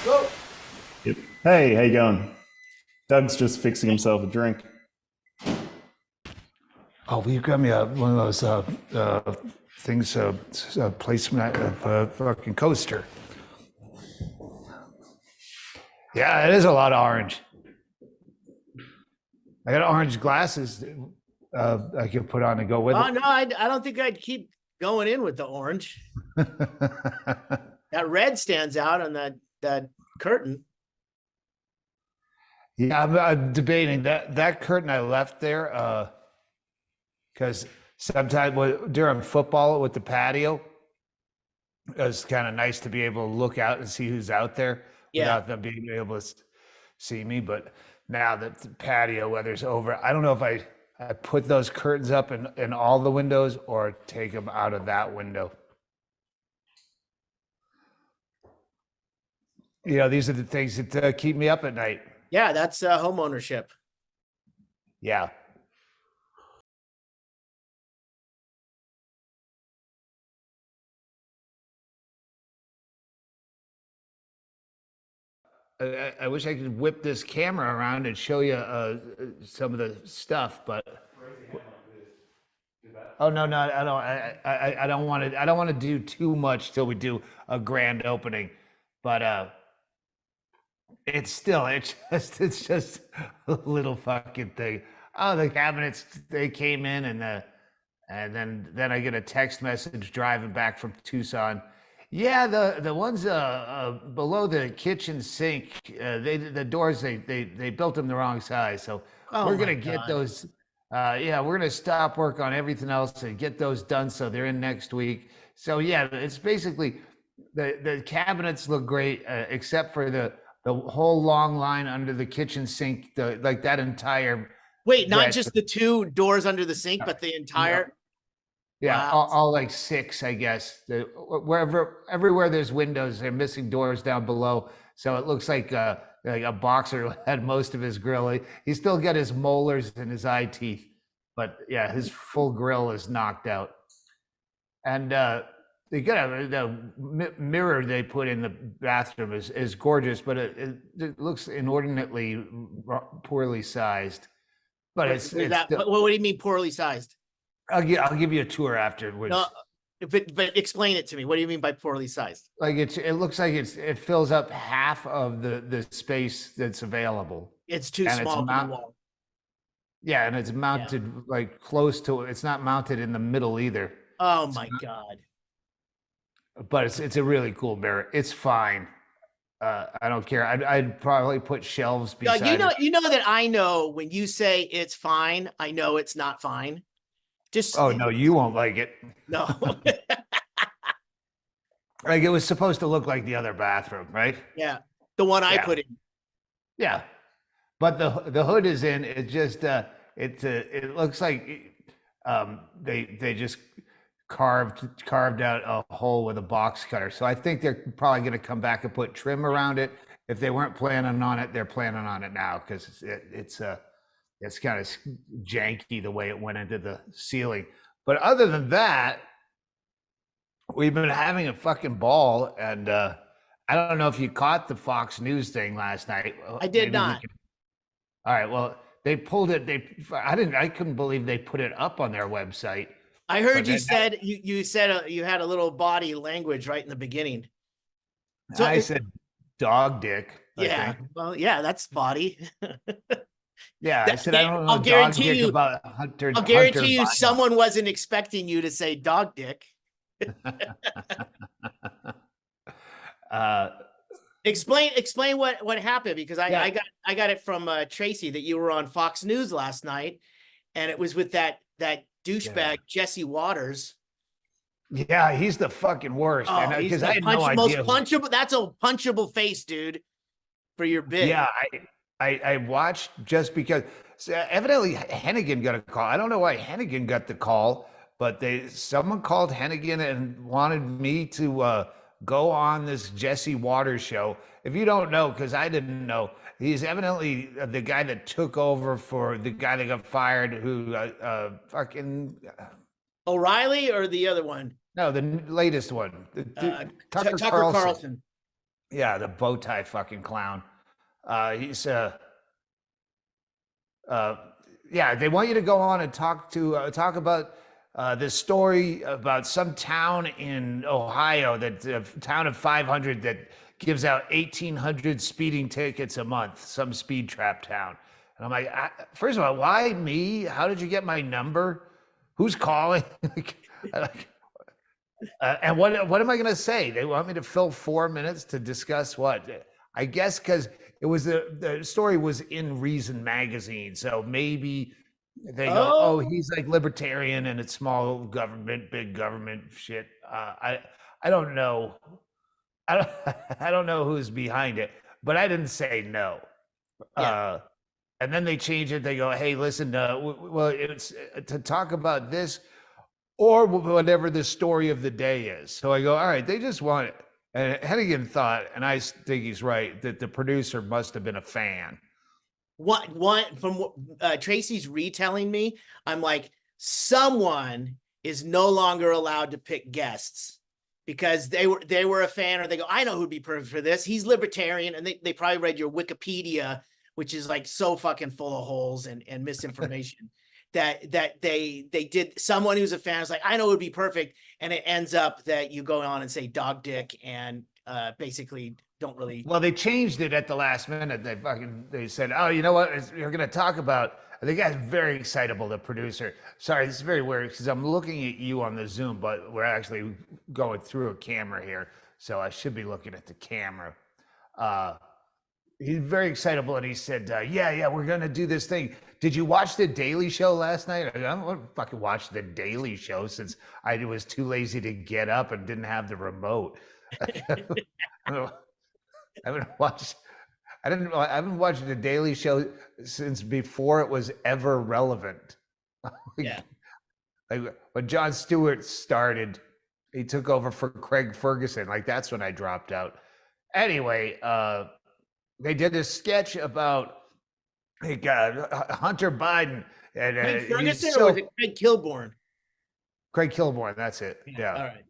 Go. Yep. Hey, how you going? Doug's just fixing himself a drink. Oh, will you grab me one of those things, placement of fucking coaster? Yeah, it is a lot of orange. I got orange glasses I can put on and go with Oh it. no, I don't think I'd keep going in with the orange. That red stands out on that curtain. Yeah, I'm debating that curtain I left there because sometimes during football with the patio, it's kind of nice to be able to look out and see who's out there Yeah. without them being able to see me. But now that the patio weather's over, I don't know if I put those curtains up in all the windows or take them out of that window. You know, these are the things that keep me up at night. Yeah, that's home ownership. Yeah. I wish I could whip this camera around and show you some of the stuff, but oh no, no, I don't. I don't want to. I don't want to do too much till we do a grand opening, but it's just a little fucking thing. Oh, the cabinets they came in and then I get a text message driving back from Tucson. Yeah, the ones below the kitchen sink, the doors they built them the wrong size, so Oh we're my gonna get God. those. Yeah, we're gonna stop work on everything else and get those done so they're in next week. So yeah, it's basically the cabinets look great except for the whole long line under the kitchen sink, the like that entire Wait, not breadth. just the two doors under the sink, but the No, entire. yeah, Wow. all like six, I guess. Everywhere there's windows, they're missing doors down below. So it looks like a boxer had most of his grill. He still got his molars and his eye teeth, but yeah, his full grill is knocked out. And they got the mirror they put in the bathroom is gorgeous, but it looks inordinately poorly sized. But What is it's that? still. What do you mean poorly sized? I'll give you a tour No, afterwards. but explain it to me. What do you mean by poorly sized? Like it looks like it fills up half of the space that's available, It's too and it's small for the wall. yeah, and it's Yeah. mounted like close to it's not mounted in the middle either. Oh It's my God. but it's a really cool mirror. It's fine. I don't care. I'd probably put shelves beside it. You know that I know when you say it's fine, I know it's not fine. Just Oh no, you won't like it. no. Like it was supposed to look like the other bathroom, right? Yeah. The one I Yeah. put in. Yeah, but the hood is in. It just it looks like they just carved out a hole with a box cutter. So I think they're probably going to come back and put trim around it. If they weren't planning on it, they're planning on it now because it's kind of janky the way it went into the ceiling. But other than that, we've been having a fucking ball, and I don't know if you caught the Fox News thing last night. I did Maybe we not. can. All right. Well, they pulled it. I couldn't believe they put it up on their website. I heard But you then said you said you had a little body language right in the beginning. So I said dog dick. yeah, well, yeah, that's body. Yeah, I said I don't know I'll dog guarantee dick you. about Hunter. I'll guarantee Hunter you, Biden. someone wasn't expecting you to say dog dick. uh, Explain what happened because yeah, I got it from Tracy that you were on Fox News last night, and it was with that douchebag yeah, Jesse Waters. yeah. He's the fucking worst, Oh, and he's because the I had no most idea. punchable. That's a punchable face, dude, for your bit. Yeah, I watched just because evidently Hennigan got a call. I don't know why Hennigan got the call, but someone called Hennigan and wanted me to go on this Jesse Waters show. If you don't know, because I didn't know, he's evidently the guy that took over for the guy that got fired, who fucking O'Reilly or the other one, no, the latest one, Tucker Tucker Carlson. Carlson. Yeah, the bow tie fucking clown. He's uh, yeah, they want you to go on and talk about this story about some town in Ohio, that a town of 500 that gives out 1,800 speeding tickets a month. Some speed trap town. And I'm like, first of all, why me? How did you get my number? Who's calling? And what am I going to say? They want me to fill 4 minutes to discuss what? I guess because it was the story was in Reason magazine, so maybe they go, "Oh, Oh, he's like libertarian and it's small government, big government shit." I don't know. I don't I don't know who's behind it, but I didn't say no. yeah. Uh, and then they change it. They go, "Hey, listen, well, it's to talk about this or whatever the story of the day is." So I go, all right, they just want it. And Hennigan thought, and I think he's right, that the producer must have been a fan. What from what Tracy's retelling me, I'm like, someone is no longer allowed to pick guests because they were a fan, or they go, I know who'd be perfect for this. He's libertarian, and they probably read your Wikipedia, which is like so fucking full of holes and misinformation. that they did, someone who's a fan is like, I know it would be perfect, and it ends up that you go on and say dog dick and basically don't really. Well, they changed it at the last minute. They said, oh, you know what? You're going to talk about. The guy's very excitable, the producer. Sorry, this is very weird because I'm looking at you on the Zoom, but we're actually going through a camera here. So I should be looking at the camera. Uh, he's very excitable, and he said, yeah, we're going to do this thing. Did you watch the Daily Show last night? I don't fucking watch the Daily Show since I was too lazy to get up and didn't have the remote. I haven't watched. I haven't watched the Daily Show since before it was ever relevant. Yeah. Like when Jon Stewart started, he took over for Craig Ferguson. Like that's when I dropped out. Anyway, they did this sketch about like, Hunter Biden, and Craig he's Ferguson, or was so it Craig Kilborn? Craig Kilborn. That's it. All Yeah, right.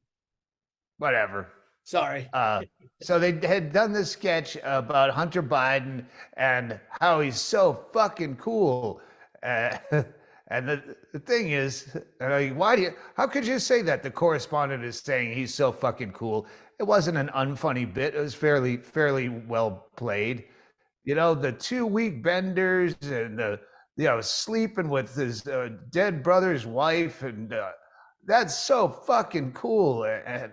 whatever. Sorry. So they had done this sketch about Hunter Biden and how he's so fucking cool. And the thing is, why do you? How could you say that? The correspondent is saying he's so fucking cool. It wasn't an unfunny bit. It was fairly well played. You know, the 2 week benders and the sleeping with his dead brother's wife, and that's so fucking cool. And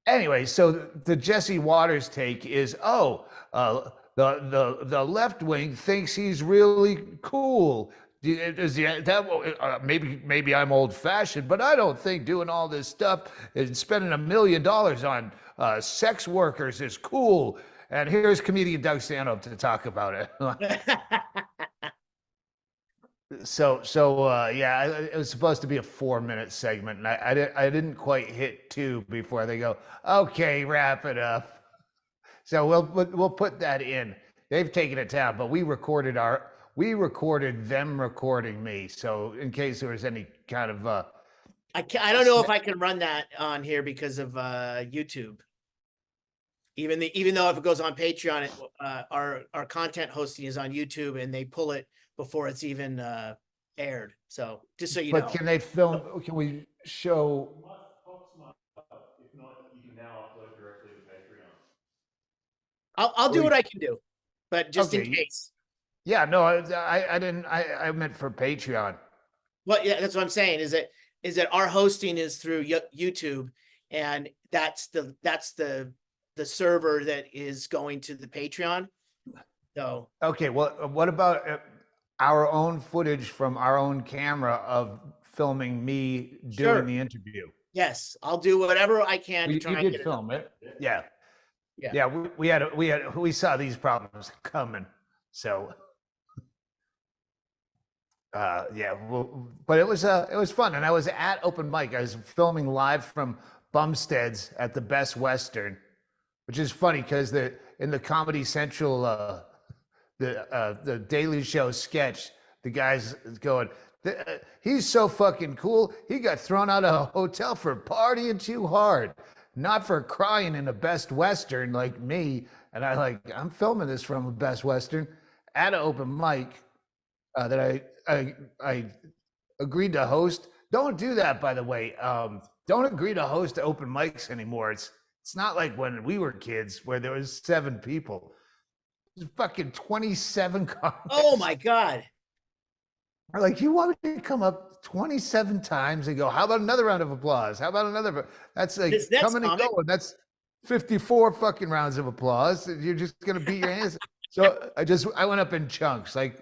anyway, so the Jesse Waters take is, the left wing thinks he's really cool. Maybe I'm old fashioned, but I don't think doing all this stuff and spending $1 million on sex workers is cool. And here's comedian Doug Stanhope to talk about it. Yeah, it was supposed to be a 4 minute segment, and I didn't quite hit two before they go, okay, wrap it up. So we'll put that in. They've taken it down, but we recorded them recording me. So in case there was any kind of I don't know if I can run that on here because of YouTube. Even though if it goes on Patreon, our content hosting is on YouTube, and they pull it before it's even aired. So just so you know. But can they film? Can we show? If not, you can now upload directly to Patreon. I'll do what I can do, but just in case. Yeah, no, I didn't. I meant for Patreon. Well, yeah, that's what I'm saying. Is that our hosting is through YouTube, and that's the server that is going to the Patreon. So okay, well, what about our own footage from our own camera of filming me doing the interview? Yes, I'll do whatever I can to try and get film it. Yeah. Yeah. We saw these problems coming. So but it was fun, and I was at open mic. I was filming live from Bumstead's at the Best Western, which is funny because in the Comedy Central the Daily Show sketch, the guy's going, he's so fucking cool. He got thrown out of a hotel for partying too hard. not for crying in a Best Western like me. And I'm filming this from a Best Western at an open mic that I agreed to host. Don't do that, by the way. Don't agree to host open mics anymore. It's not like when we were kids where there was 7 people. There's fucking 27 comics. Oh my God. Are like, you want me to come up 27 times and go, how about another round of applause? How about another? That's like This next coming and comic- going. That's 54 fucking rounds of applause. You're just gonna beat your hands. So I went up in chunks. Like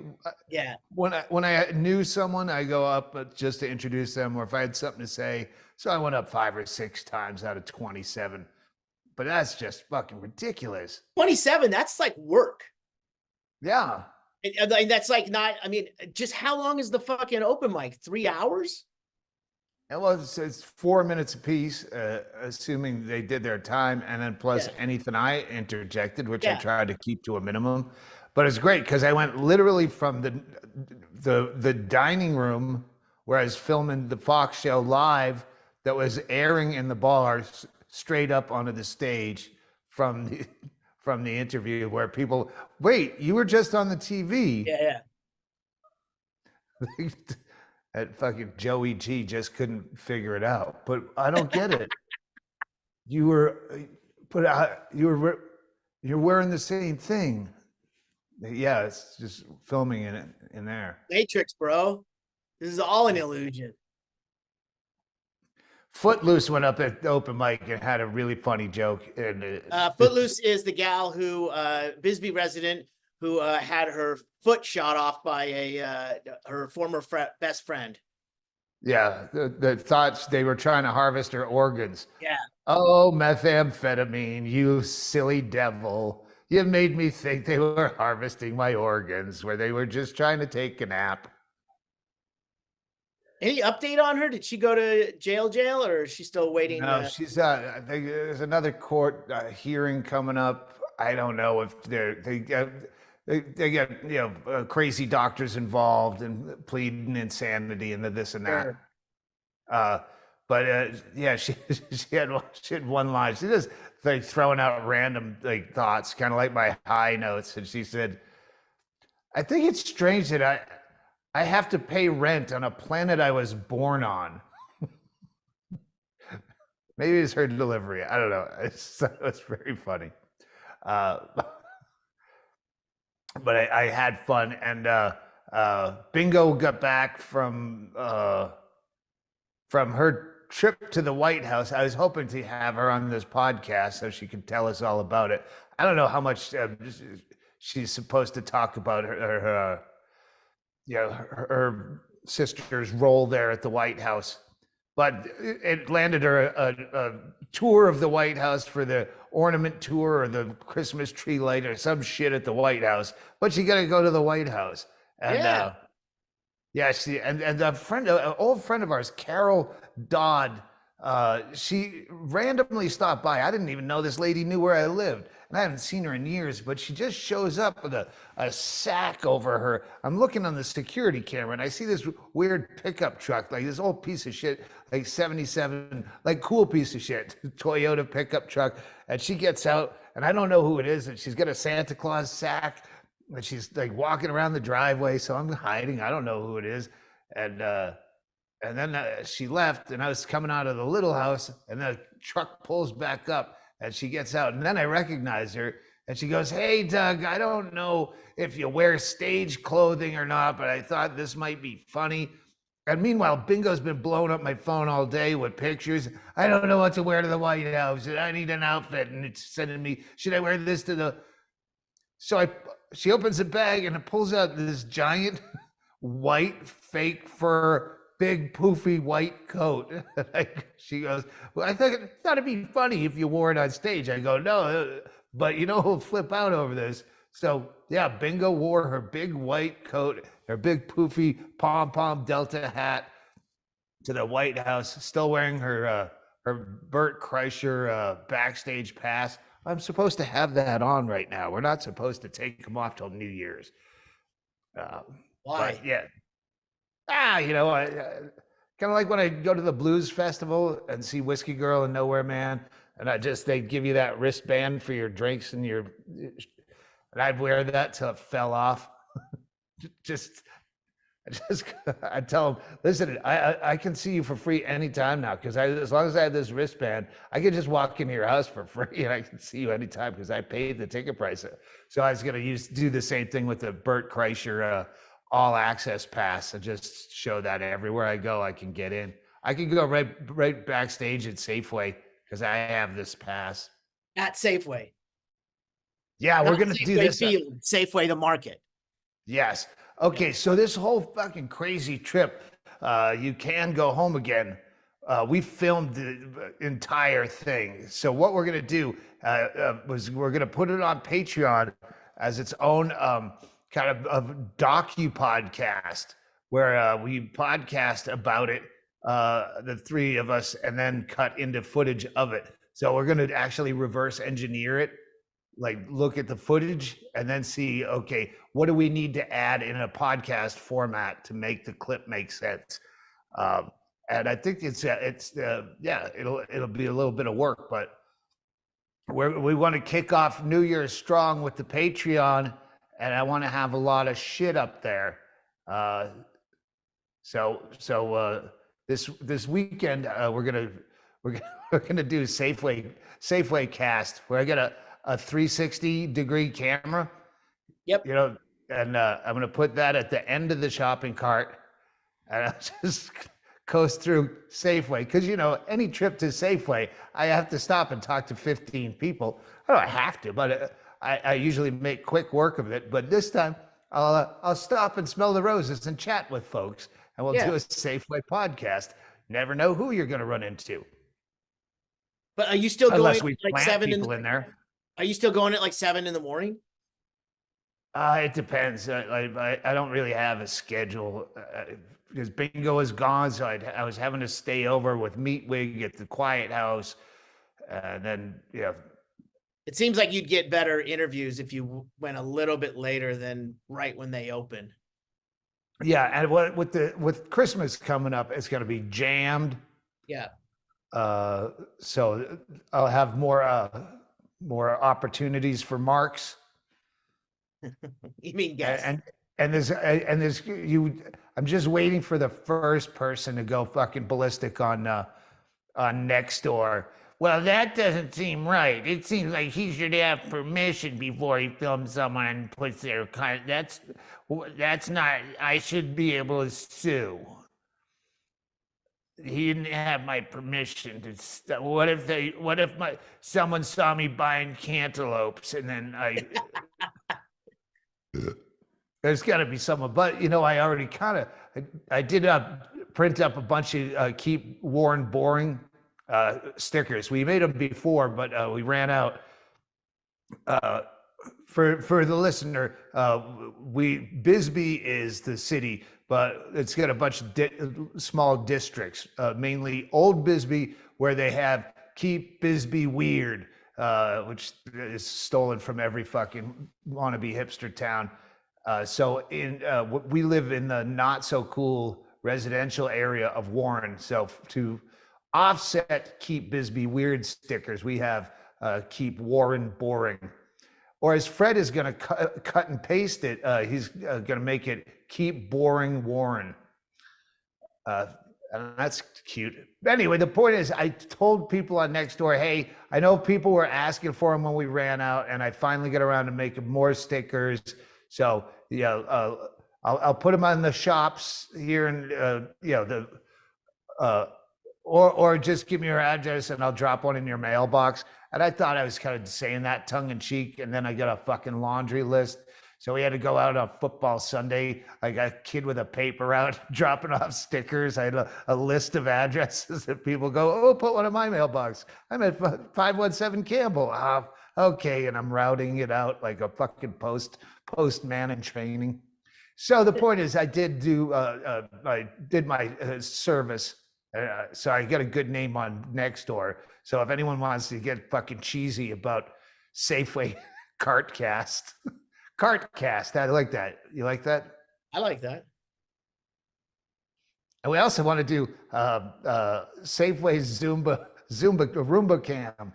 Yeah. when I knew someone, I go up just to introduce them, or if I had something to say. So I went up 5 or 6 times out of 27. But that's just fucking ridiculous. 27, that's like work. Yeah. And that's like not, I mean, just how long is the fucking open mic? 3 hours? And well, it's 4 minutes apiece, assuming they did their time, and then plus anything I interjected, which I tried to keep to a minimum. But it's great because I went literally from the dining room where I was filming the Fox show live that was airing in the bar straight up onto the stage from the interview where people, wait, you were just on the TV. Yeah. That fucking Joey G just couldn't figure it out. But I don't get it. You're wearing the same thing. Yeah, it's just filming in there. Matrix, bro. This is all an illusion. Footloose went up at the open mic and had a really funny joke. And Footloose is the gal who, Bisbee resident, who had her foot shot off by her former best friend. Yeah, the thoughts they were trying to harvest her organs. Yeah. Oh, methamphetamine, you silly devil. You made me think they were harvesting my organs where they were just trying to take a nap. Any update on her? Did she go to jail, or is she still waiting? No, she's. I think there's another court hearing coming up. I don't know if they get crazy doctors involved and pleading insanity and this and that. Sure. But yeah, she had one line. She just like throwing out random like thoughts, kind of like my high notes, and she said, "I think it's strange that I have to pay rent on a planet I was born on." Maybe it's her delivery. I don't know. It's very funny. But I had fun, and Bingo got back from her trip to the White House. I was hoping to have her on this podcast so she could tell us all about it. I don't know how much she's supposed to talk about her sister's role there at the White House, but it landed her a tour of the White House for the ornament tour or the Christmas tree light or some shit at the White House. But she got to go to the White House, and she and an old friend of ours, Carol Dodd. She randomly stopped by. I didn't even know this lady knew where I lived, and I haven't seen her in years, but she just shows up with a sack over her. I'm looking on the security camera, and I see this weird pickup truck, like this old piece of shit, like 77, like cool piece of shit, Toyota pickup truck. And she gets out, and I don't know who it is, and she's got a Santa Claus sack, and she's like walking around the driveway, so I'm hiding. I don't know who it is. And then she left, and I was coming out of the little house, and the truck pulls back up, and she gets out, and then I recognize her, and she goes, "Hey, Doug, I don't know if you wear stage clothing or not, but I thought this might be funny." And meanwhile, Bingo's been blowing up my phone all day with pictures. "I don't know what to wear to the White House, and I need an outfit," and it's sending me, "Should I wear this to the..." So she opens the bag, and it pulls out this giant white fake fur, big poofy white coat. She goes, "Well, I thought it'd be funny if you wore it on stage." I go, "No, but who'll flip out over this?" So yeah, Bingo wore her big white coat, her big poofy pom-pom Delta hat to the White House, still wearing her Bert Kreischer backstage pass. I'm supposed to have that on right now. We're not supposed to take them off till New Year's. Why? But yeah. Kind of like when I go to the blues festival and see Whiskey Girl and Nowhere Man. and they give you that wristband for your drinks and and I'd wear that till it fell off. just just I tell them, listen, I can see you for free anytime now because as long as I have this wristband, I can just walk into your house for free and I can see you anytime because I paid the ticket price. So I was gonna do the same thing with the Bert Kreischer all access pass and just show that everywhere I go I can get in. I can go right backstage at Safeway because I have this pass. At Safeway. Yeah, we're Not gonna do Safeway this. Field, Safeway the market. Yes. Okay, so this whole fucking crazy trip, you can go home again. We filmed the entire thing. So what we're gonna do was we're gonna put it on Patreon as its own kind of docu podcast where we podcast about it, the three of us, and then cut into footage of it. So we're gonna actually reverse engineer it, like look at the footage and then see, okay, what do we need to add in a podcast format to make the clip make sense? And I think yeah, it'll be a little bit of work, but we want to kick off New Year's strong with the Patreon, and I want to have a lot of shit up there. So this weekend we're gonna do Safeway cast where I get a 360-degree camera. Yep. You know, and I'm gonna put that at the end of the shopping cart, and I'll just coast through Safeway because any trip to Safeway, I have to stop and talk to 15 people. I don't have to, but I usually make quick work of it. But this time, I'll stop and smell the roses and chat with folks, and we'll do a Safeway podcast. Never know who you're gonna run into. But are you still Unless going we like plant 7 people in there? Are you still going at like 7 in the morning? It depends. I don't really have a schedule because bingo is gone. So I was having to stay over with Meatwig at the Quiet House. And then, It seems like you'd get better interviews if you went a little bit later than right when they open. Yeah. And with Christmas coming up, it's going to be jammed. Yeah. So I'll have more opportunities for marks. You mean guests? And there's I'm just waiting for the first person to go fucking ballistic on Nextdoor. Well, that doesn't seem right. It seems like he should have permission before he films someone and puts their that's not. I should be able to sue. He didn't have my permission to. What if someone saw me buying cantaloupes and then there's got to be someone, but I already I did print up a bunch of keep Warren boring stickers. We made them before, but we ran out. For the listener, Bisbee is the city, but it's got a bunch of small districts, mainly Old Bisbee, where they have Keep Bisbee Weird, which is stolen from every fucking wannabe hipster town. So we live in the not so cool residential area of Warren. So to offset Keep Bisbee Weird stickers, we have Keep Warren Boring. Or as Fred is going to cut and paste it, he's going to make it Keep Boring Warren. And that's cute. Anyway, the point is, I told people on Nextdoor, hey, I know people were asking for them when we ran out, and I finally get around to making more stickers. So I'll put them on the shops here, and or just give me your address and I'll drop one in your mailbox. And I thought I was kind of saying that tongue in cheek, and then I got a fucking laundry list. So we had to go out on football Sunday. I got a kid with a paper out dropping off stickers. I had a list of addresses that people go, oh, put one in my mailbox. I'm at 517 Campbell. Okay, and I'm routing it out like a fucking postman in training. So the point is, I did my service. So I got a good name on Nextdoor. So if anyone wants to get fucking cheesy about Safeway Cartcast, I like that. You like that? I like that. And we also want to do Safeway Roomba Cam.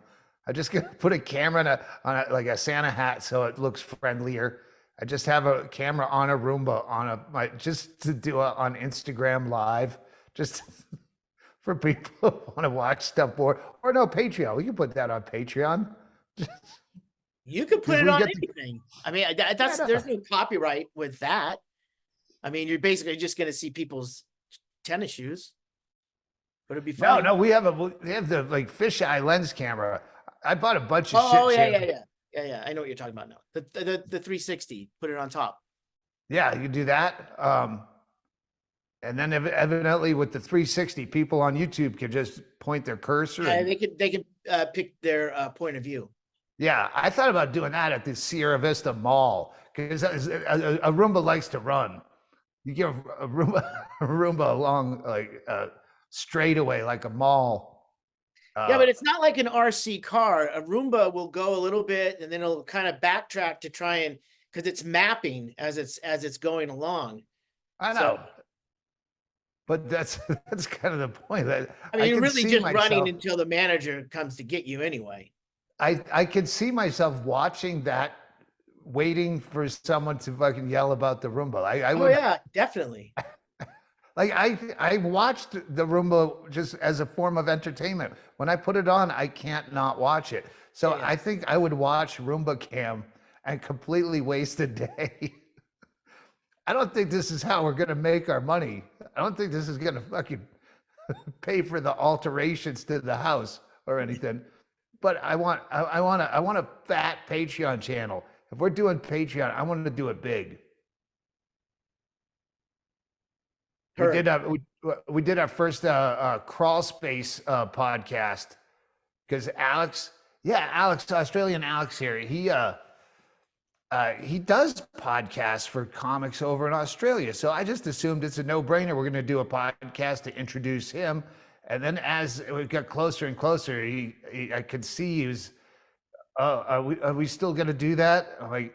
I just gonna put a camera on a like a Santa hat so it looks friendlier. I just have a camera on a Roomba just to do it on Instagram Live, just for people who want to watch stuff or no Patreon. We can put that on Patreon. You can put Because it we on get anything. I mean, no. there's no copyright with that. I mean, you're basically just going to see people's tennis shoes, but it'd be funny. No, we have the like fisheye lens camera. I bought a bunch of Oh, shit. yeah. I know what you're talking about now. The 360, put it on top. Yeah, you do that. And then evidently with the 360, people on YouTube can just point their cursor. Yeah, they can pick their point of view. Yeah, I thought about doing that at the Sierra Vista Mall because a Roomba likes to run. You give a Roomba along like straightaway like a mall. Yeah, but it's not like an RC car. A Roomba will go a little bit and then it'll kind of backtrack to try and because it's mapping as it's going along. I know. So, but that's kind of the point. That I mean, you're really just running until the manager comes to get you anyway. I could see myself watching that, waiting for someone to fucking yell about the Roomba. I would, yeah, definitely. Like I watched the Roomba just as a form of entertainment. When I put it on, I can't not watch it. So yeah. I think I would watch Roomba Cam and completely waste a day. I don't think this is how we're gonna make our money. I don't think this is gonna fucking pay for the alterations to the house or anything. But I want a fat Patreon channel. If we're doing Patreon, I want to do it big. We did our first crawl space podcast because Alex, Australian Alex here, he does podcasts for comics over in Australia. So I just assumed it's a no-brainer. We're going to do a podcast to introduce him. And then as we got closer and closer, I could see he was, are we still going to do that? I'm like,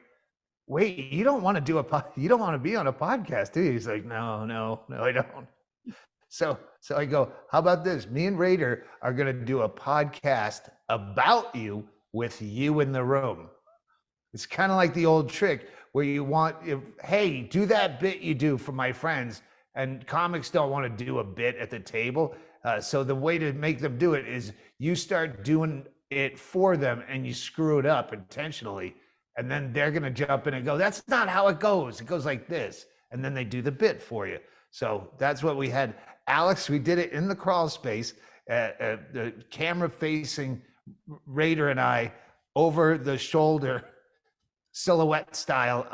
wait, you don't want to be on a podcast, do you? He's like, no, I don't. So I go, how about this? Me and Raider are going to do a podcast about you with you in the room. It's kind of like the old trick where hey, do that bit you do for my friends. And comics don't want to do a bit at the table. So the way to make them do it is you start doing it for them and you screw it up intentionally. And then they're going to jump in and go, that's not how it goes. It goes like this. And then they do the bit for you. So that's what we had. Alex, we did it in the crawl space, the camera facing Raider and over the shoulder silhouette style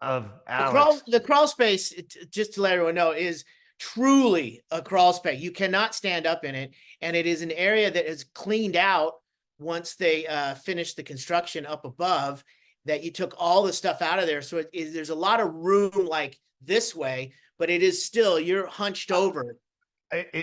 of Alex. The crawl space, just to let everyone know, is truly a crawl space. You cannot stand up in it. And it is an area that is cleaned out once they finished the construction up above, that you took all the stuff out of there. So there's a lot of room like this way, but it is still, you're hunched over.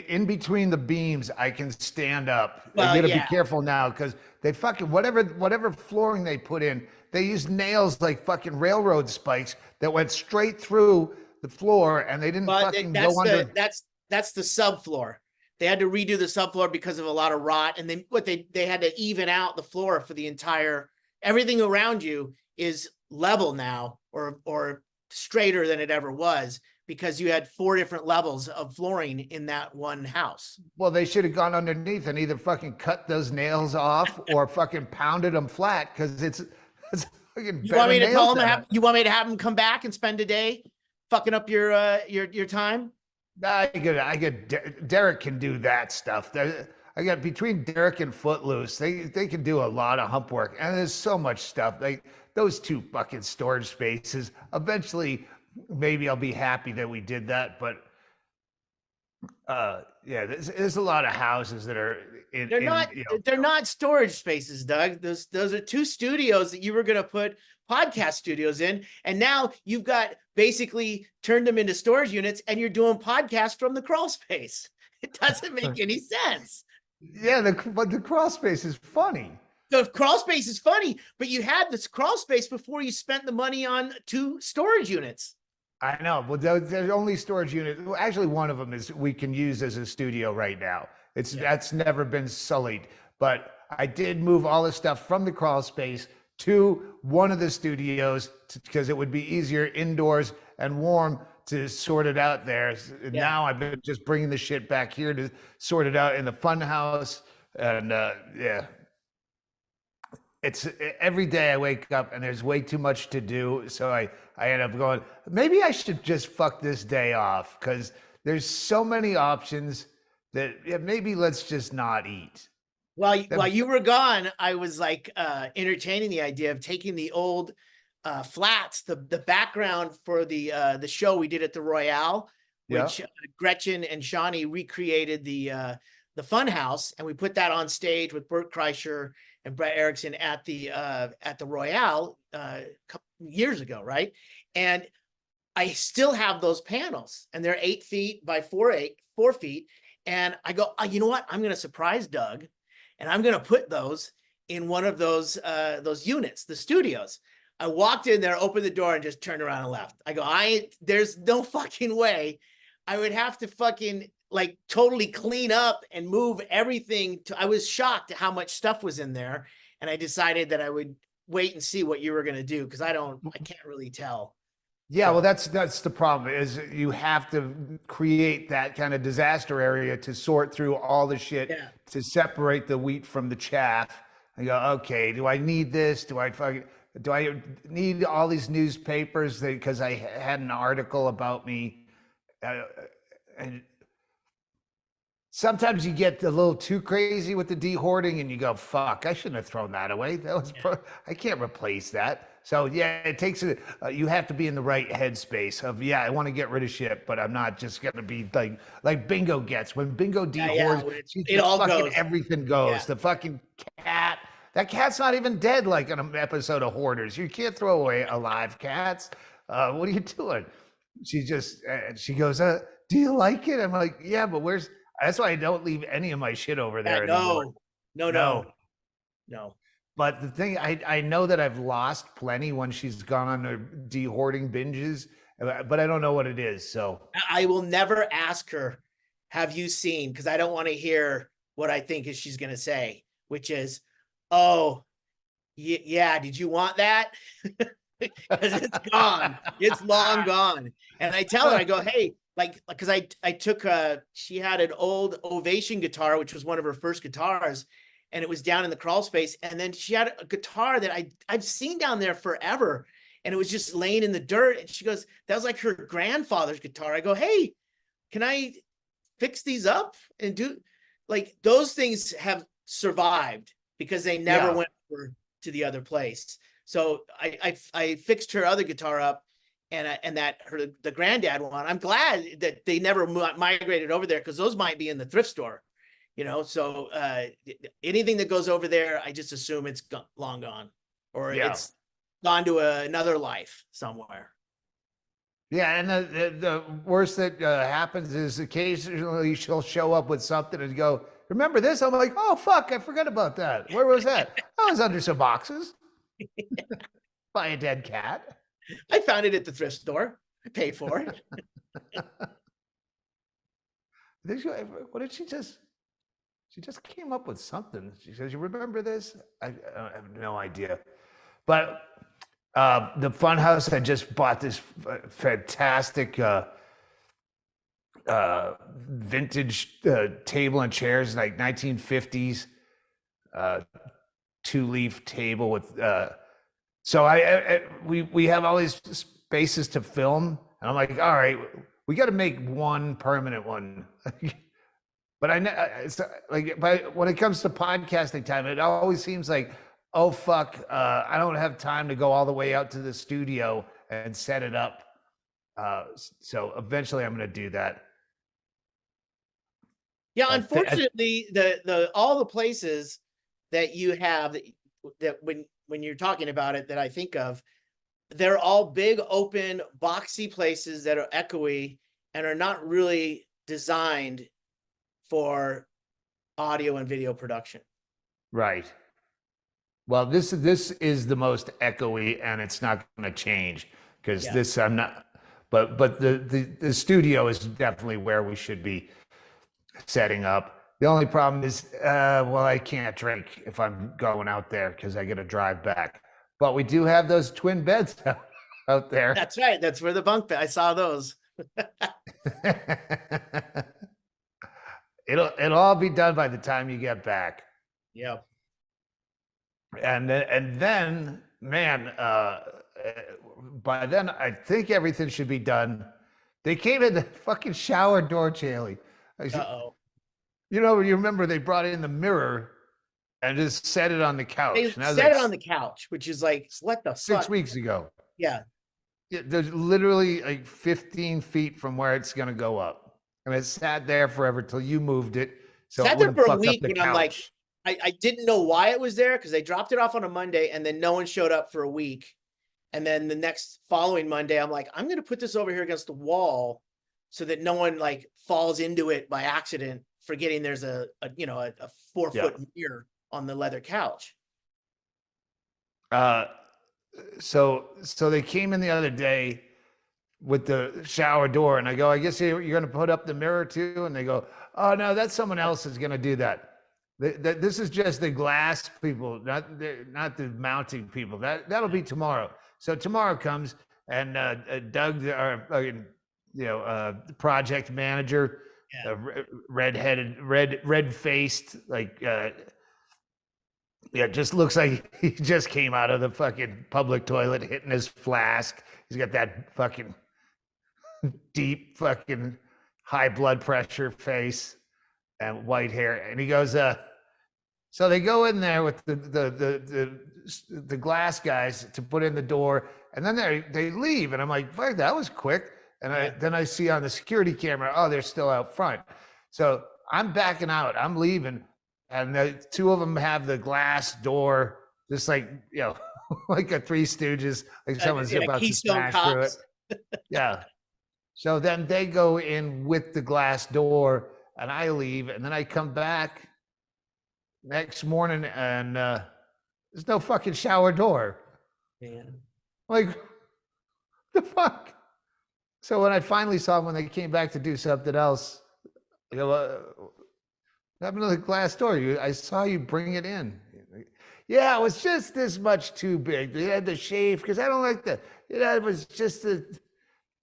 In between the beams, I can stand up. You gotta be careful now because they fucking, whatever flooring they put in, they use nails like fucking railroad spikes that went straight through the floor and they didn't fucking go under. That's the subfloor. They had to redo the subfloor because of a lot of rot. And then they had to even out the floor for the entire, everything around you is level now or straighter than it ever was because you had 4 different levels of flooring in that one house. Well, they should have gone underneath and either fucking cut those nails off or fucking pounded them flat because it's fucking. You want me to tell them? You want me to have them come back and spend a day fucking up your time? I get Derek can do that stuff. I got between Derek and Footloose, they can do a lot of hump work, and there's so much stuff. Like those 2 fucking storage spaces. Eventually, maybe I'll be happy that we did that, but there's a lot of houses that are in. They're not storage spaces, Doug. Those are 2 studios that you were going to put podcast studios in, and now you've got basically turned them into storage units, and you're doing podcasts from the crawl space. It doesn't make any sense. Yeah, but the crawl space is funny. The crawl space is funny, but you had this crawl space before you spent the money on 2 storage units. I know. Well, there's only storage units. Well, actually, one of them is we can use as a studio right now. That's never been sullied. But I did move all the stuff from the crawl space to one of the studios because it would be easier indoors and warm to sort it out there. Yeah. Now I've been just bringing the shit back here to sort it out in the FunHouse, and yeah, it's every day I wake up and there's way too much to do, so I end up going, maybe I should just fuck this day off because there's so many options that yeah, maybe let's just not eat. While you were gone, I was like entertaining the idea of taking the old flats, the background for the show we did at the Royale, which Gretchen and Shawnee recreated the Funhouse, and we put that on stage with Bert Kreischer and Brett Erickson at the Royale a couple years ago, right? And I still have those panels, and they're 8 feet by 4 feet. And I go, oh, you know what? I'm going to surprise Doug, and I'm going to put those in one of those units, the studios. I walked in there, opened the door, and just turned around and left. I go, there's no fucking way. I would have to fucking like totally clean up and move everything. I was shocked at how much stuff was in there, and I decided that I would wait and see what you were going to do because I can't really tell. Yeah, well, that's the problem is you have to create that kind of disaster area to sort through all the shit to separate the wheat from the chaff. I go, okay, do I need this? Do I need all these newspapers because I had an article about me? And sometimes you get a little too crazy with the de-hoarding and you go, fuck, I shouldn't have thrown that away. I can't replace that. So yeah, it takes you have to be in the right headspace of, yeah, I want to get rid of shit, but I'm not just going to be like Bingo gets. When Bingo de-hoards, it all fucking goes. Everything goes. Yeah. The fucking cat, that cat's not even dead like in an episode of Hoarders. You can't throw away alive cats. What are you doing? She goes, do you like it? I'm like, yeah, but that's why I don't leave any of my shit over there anymore. No. But the thing, I know that I've lost plenty when she's gone on her de-hoarding binges, but I don't know what it is. So I will never ask her, have you seen? Because I don't want to hear what I think is she's going to say, which is, oh, yeah, did you want that? Because it's gone. It's long gone. And I tell her, I go, hey, because I took she had an old Ovation guitar, which was one of her first guitars, and it was down in the crawl space. And then she had a guitar that I've seen down there forever, and it was just laying in the dirt. And she goes, that was like her grandfather's guitar. I go, hey, can I fix these up and do like those things have survived because they never went to the other place. So I fixed her other guitar up, and that the granddad one. I'm glad that they never migrated over there because those might be in the thrift store, So anything that goes over there, I just assume it's long gone, or it's gone to another life somewhere. Yeah, and the worst that happens is occasionally she'll show up with something and go, remember this? I'm like, oh fuck, I forgot about that. Where was that? I was under some boxes. By a dead cat. I found it at the thrift store. I paid for it. What did she just? She just came up with something. She says, "You remember this?" I have no idea. But the Funhouse, I just bought this fantastic vintage table and chairs, like 1950s, 2-leaf table with. So we have all these spaces to film, and I'm like, all right, we got to make one permanent one. But it's like, but when it comes to podcasting time, it always seems like, oh fuck, I don't have time to go all the way out to the studio and set it up. So eventually, I'm going to do that. Yeah, unfortunately, the all the places that you have that when you're talking about it that I think of, they're all big, open, boxy places that are echoey and are not really designed for audio and video production. Right. Well, this is the most echoey, and it's not going to change because this I'm not. But the studio is definitely where we should be setting up. The only problem is, well, I can't drink if I'm going out there because I got to drive back. But we do have those twin beds out there. That's right. That's where the bunk bed. I saw those. It'll all be done by the time you get back. Yeah. And then, man, by then I think everything should be done. They came in the fucking shower door, Chaille. Uh-oh. You know, you remember they brought in the mirror and just set it on the couch. They And I was set like, it on the couch, which is like, what the 6 fuck? weeks ago. Yeah. There's literally like 15 feet from where it's going to go up. And it sat there forever till you moved it. So Sat it there wouldn't for a fuck up week the when couch. I'm like, I didn't know why it was there because they dropped it off on a Monday and then no one showed up for a week. And then the next following Monday, I'm like, I'm going to put this over here against the wall so that no one like falls into it by accident, forgetting there's a 4-foot mirror on the leather couch. So they came in the other day with the shower door, and I go, I guess you're going to put up the mirror too? And they go, oh no, that's someone else is going to do that. This is just the glass people, not the mounting people. That'll be tomorrow. So tomorrow comes, and Doug, our the project manager, red-faced, like just looks like he just came out of the fucking public toilet, hitting his flask. He's got that fucking deep fucking high blood pressure face and white hair, and he goes, so they go in there with the glass guys to put in the door, and then they leave, and I'm like, fuck, that was quick. And then I see on the security camera, oh, they're still out front. So I'm backing out, I'm leaving, and the two of them have the glass door, just like, like a Three Stooges, like someone's about to smash through it. Yeah. So then they go in with the glass door, and I leave, and then I come back next morning, and there's no fucking shower door. Man. Like, the fuck? So when I finally saw them when they came back to do something else, I go, what happened to the glass door? I saw you bring it in. Yeah, it was just this much too big. They had to shave because I don't like the. It was just and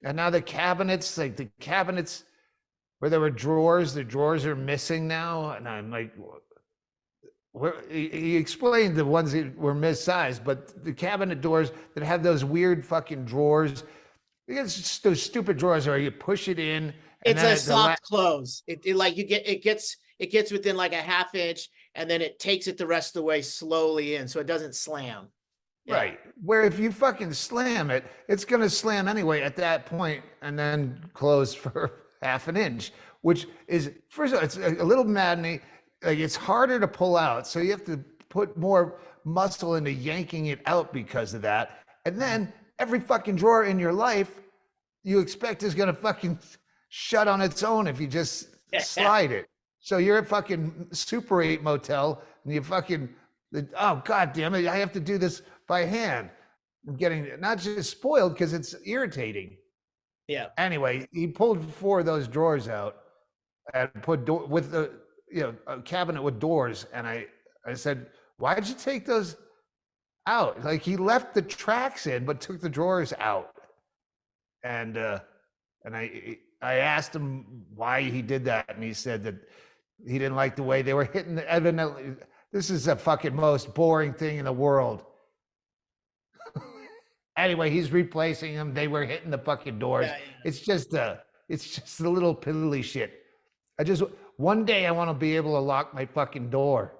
now the cabinets, like the cabinets where there were drawers, the drawers are missing now, and I'm like, he explained the ones that were missized, but the cabinet doors that have those weird fucking drawers, it's just those stupid drawers where you push it in. And it's a soft close. It like it gets within like a half inch, and then it takes it the rest of the way slowly in, so it doesn't slam. Yeah. Right. Where if you fucking slam it, it's going to slam anyway at that point and then close for half an inch, which is, first of all, it's a little maddening. Like, it's harder to pull out. So you have to put more muscle into yanking it out because of that. And then every fucking drawer in your life you expect is going to fucking shut on its own if you just slide it. So you're at fucking Super 8 motel and you fucking, oh, God damn it, I have to do this by hand. I'm getting not just spoiled because it's irritating. Yeah. Anyway, he pulled 4 of those drawers out and put with the, a cabinet with doors. And I said, why did you take those out? Like, he left the tracks in, but took the drawers out. And I asked him why he did that. And he said that he didn't like the way they were hitting the, evidently, this is the fucking most boring thing in the world. Anyway, he's replacing them. They were hitting the fucking doors. Yeah. It's just a little piddly shit. One day I want to be able to lock my fucking door.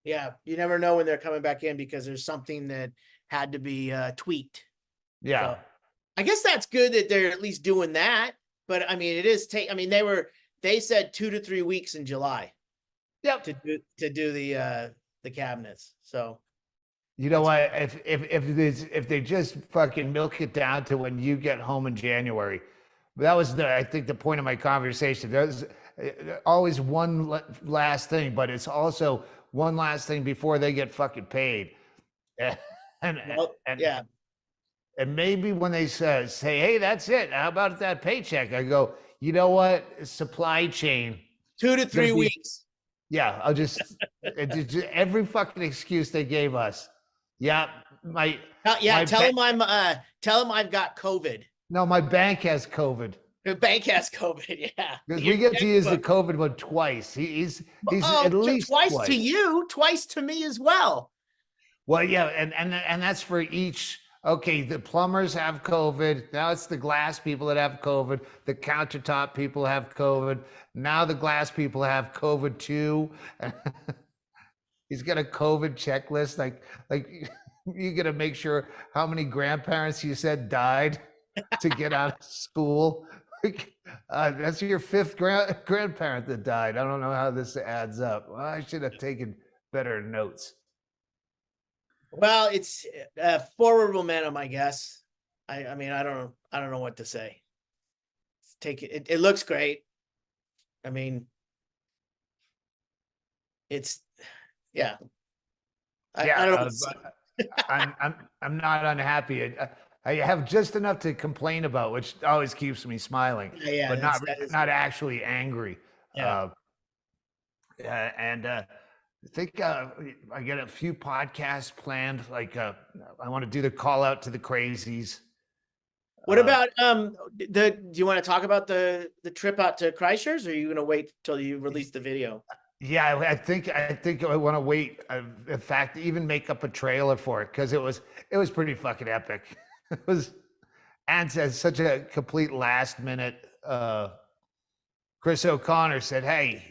Yeah. You never know when they're coming back in because there's something that had to be tweaked. Yeah. So, I guess that's good that they're at least doing that. But I mean, it is they said 2 to 3 weeks in July. Yep. To do the cabinets. So, you know what? If they just fucking milk it down to when you get home in January, that was I think the point of my conversation. There's always one last thing, but it's also one last thing before they get fucking paid. And maybe when they say, hey, that's it. How about that paycheck? I go, you know what? Supply chain. 2 to It's gonna 3 be weeks. yeah. I'll just every fucking excuse they gave us. Yeah, Yeah, my tell them I've got COVID. no, my bank has COVID The bank has COVID. Yeah. because Your we get to use the checkbook. COVID one twice. He's Oh, at least twice to twice. you, twice to me as well. Well, yeah, and that's for each. Okay, the plumbers have COVID. Now it's the glass people that have COVID. The countertop people have COVID. Now the glass people have COVID too. He's got a COVID checklist. Like you got to make sure how many grandparents you said died to get out of school. That's your fifth grandparent that died. I don't know how this adds up. Well, I should have taken better notes. Well, it's forward momentum, I guess. I mean, I don't know what to say. Take it. It looks great. I mean, it's yeah. I don't know. What to say. I'm not unhappy. I have just enough to complain about, which always keeps me smiling, Yeah, but that is, not actually angry. yeah. And I think I got a few podcasts planned. Like I want to do the call out to the crazies. What about do you want to talk about the trip out to Christchurch, or are you going to wait till you release the video? Yeah, I think I want to wait. In fact, even make up a trailer for it because it was pretty fucking epic. It was, and as such a complete last minute. Chris O'Connor said, "Hey,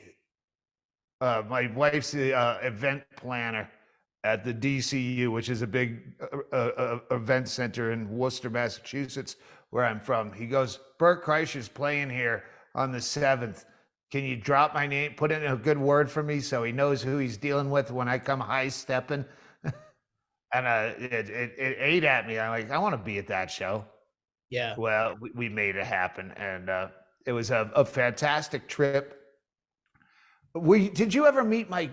my wife's the event planner at the DCU, which is a big event center in Worcester, Massachusetts, where I'm from." He goes, "Bert Kreischer's playing here on the 7th. Can you drop my name, put in a good word for me so he knows who he's dealing with when I come high stepping?" And it ate at me. I'm like, I want to be at that show. Yeah. Well, we made it happen, and it was a fantastic trip. Did you ever meet my?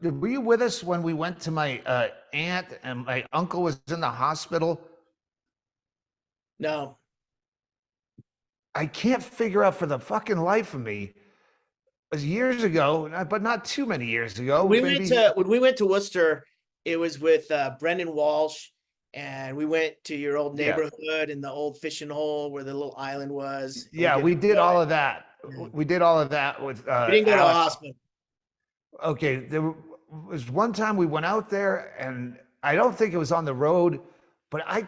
Were you with us when we went to my aunt and my uncle was in the hospital? No. I can't figure out for the fucking life of me. It was years ago, but not too many years ago. When we went to Worcester, it was with Brendan Walsh, and we went to your old neighborhood and the old fishing hole where the little island was. Yeah, we did all of that. We did all of that with we didn't go to the hospital. Okay, there was one time we went out there, and I don't think it was on the road, but I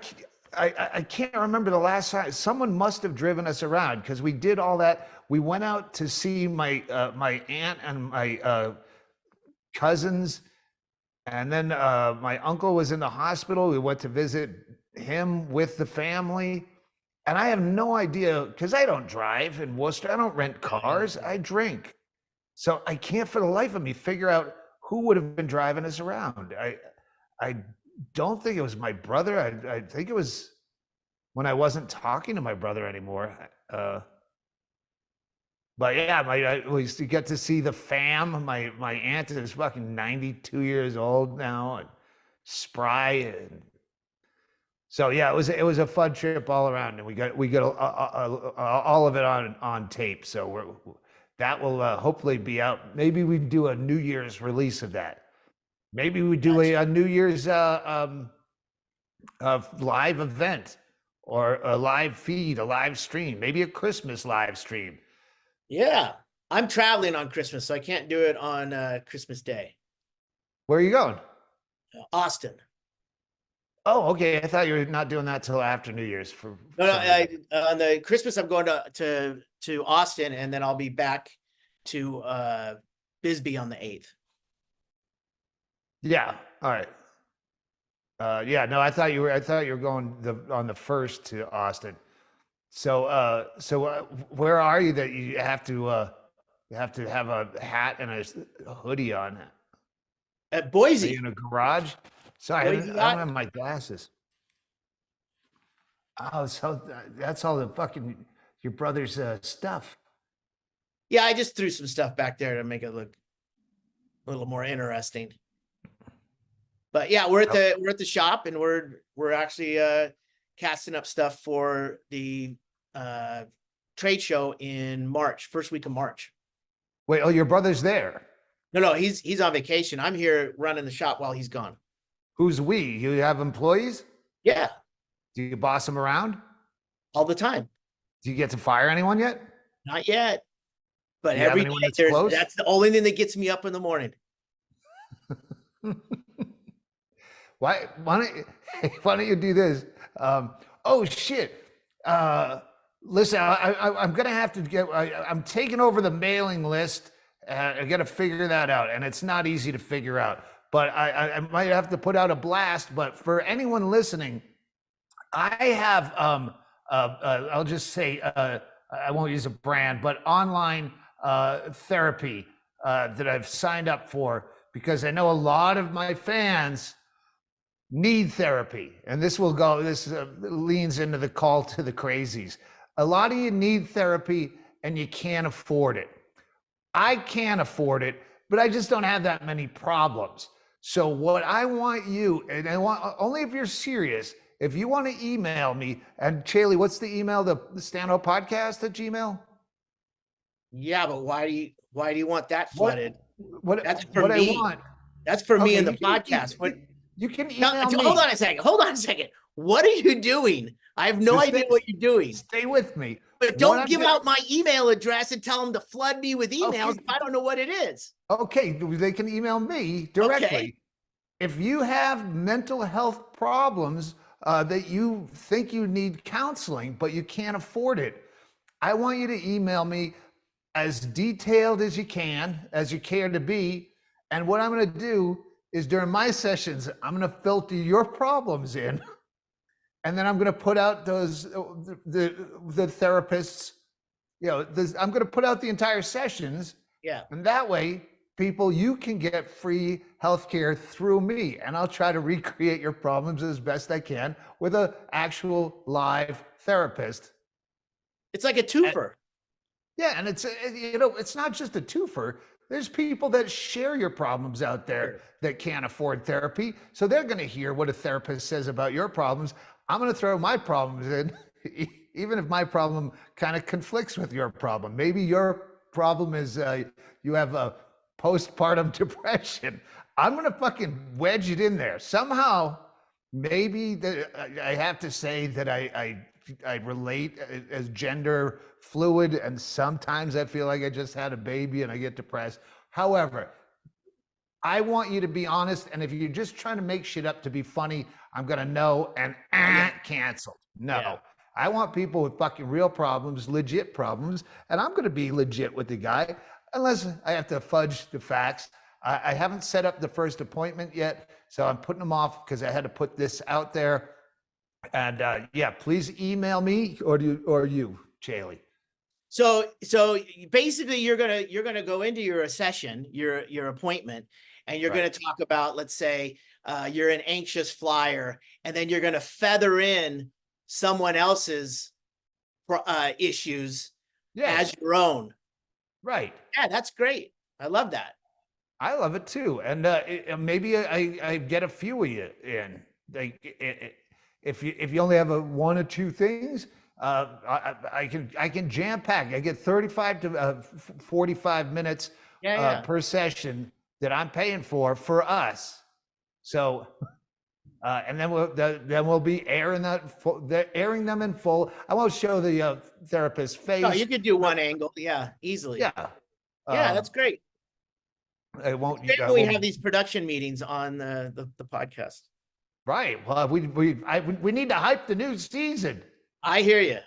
can't remember the last time. Someone must have driven us around because we did all that. We went out to see my my aunt and my cousins, and then my uncle was in the hospital. We went to visit him with the family. And I have no idea because I don't drive in Worcester. I don't rent cars. I drink. So I can't for the life of me figure out who would have been driving us around. I don't think it was my brother. I think it was when I wasn't talking to my brother anymore. But yeah, we used to get to see the fam. My aunt is fucking 92 years old now, and spry. And so yeah, it was a fun trip all around, and we got all of it on tape. So that will hopefully be out. Maybe we do a New Year's release of that. Maybe we do a New Year's live event or a live feed, a live stream, maybe a Christmas live stream. Yeah, I'm traveling on Christmas, so I can't do it on Christmas Day. Where are you going? Austin. Oh, okay. I thought you were not doing that till after New Year's. No, on the Christmas I'm going to Austin, and then I'll be back to Bisbee on the 8th. Yeah. All right. Yeah. No, I thought you were going on the 1st to Austin. So where are you that you have to have a hat and a hoodie on? At Boise. Are you in a garage? Sorry, I don't have my glasses. Oh, so that's all the fucking your brother's stuff. Yeah, I just threw some stuff back there to make it look a little more interesting. But yeah, we're at the shop, and we're actually casting up stuff for the trade show in March, first week of March. Wait, oh, your brother's there. No, he's on vacation. I'm here running the shop while he's gone. Who's we? You have employees? Yeah, Do you boss them around? all the time. Do you get to fire anyone yet? Not yet, but Do you have every anyone day that's close? that's the only thing that gets me up in the morning. Why don't you do this? Oh shit! Listen, I'm gonna have to get. I'm taking over the mailing list. I got to figure that out, and it's not easy to figure out. But I might have to put out a blast. But for anyone listening, I have. I'll just say I won't use a brand, but online therapy that I've signed up for because I know a lot of my fans need therapy. And this leans into the call to the crazies. A lot of you need therapy and you can't afford it. I can't afford it, but I just don't have that many problems. So what I want you, and I want only if you're serious, if you want to email me, and Chaille, what's the email? The Stanhope podcast at Gmail? Yeah, but why do you want that flooded? That's for what me. I want. That's for me Okay, in the podcast. You can Now, email me. hold on a second. What are you doing? I have no idea what you're doing. Stay with me. But don't give out my email address and tell them to flood me with emails if I don't know what it is. Okay, they can email me directly. Okay. If you have mental health problems that you think you need counseling, but you can't afford it, I want you to email me as detailed as you can, as you care to be. And what I'm going to do is during my sessions, I'm going to filter your problems in. And then I'm going to put out the therapists, I'm going to put out the entire sessions. Yeah. And that way, people, you can get free healthcare through me. And I'll try to recreate your problems as best I can with an actual live therapist. It's like a twofer. And it's not just a twofer. There's people that share your problems out there that can't afford therapy. So they're going to hear what a therapist says about your problems. I'm going to throw my problems in, even if my problem kind of conflicts with your problem. Maybe your problem is you have a postpartum depression. I'm going to fucking wedge it in there. Somehow, maybe I have to say that I relate as gender fluid, and sometimes I feel like I just had a baby and I get depressed. However, I want you to be honest, and if you're just trying to make shit up to be funny, I'm gonna know and canceled. No. Yeah. I want people with fucking real problems, legit problems, and I'm gonna be legit with the guy, unless I have to fudge the facts. I haven't set up the first appointment yet, so I'm putting them off because I had to put this out there. And please email me or you, Chaille. So basically, you're gonna go into your session, your appointment, and you're gonna talk about, let's say, you're an anxious flyer, and then you're gonna feather in someone else's issues as your own. Right. Yeah, that's great. I love that. I love it too, and maybe I get a few of you in. Like if you only have one or two things. I can jam pack. I get 35 to 45 minutes per session that I'm paying for us. So, and then we'll be airing them in full. I won't show the therapist's face. No, you could do one angle, easily. Yeah, that's great. I won't. We have these production meetings on the podcast. Right. Well, we need to hype the new season. I hear you.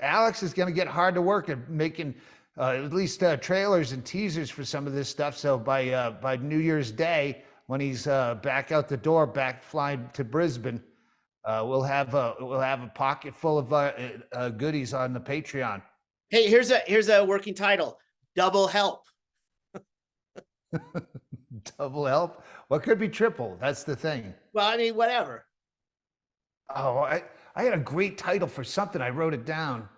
Alex is gonna get hard to work at making at least trailers and teasers for some of this stuff. So by New Year's Day, when he's back out the door, back flying to Bisbee, we'll have a pocket full of goodies on the Patreon. Hey, here's a working title: Double Help. Double help? What could be triple? That's the thing. Well, I mean, whatever. Oh, I had a great title for something. I wrote it down.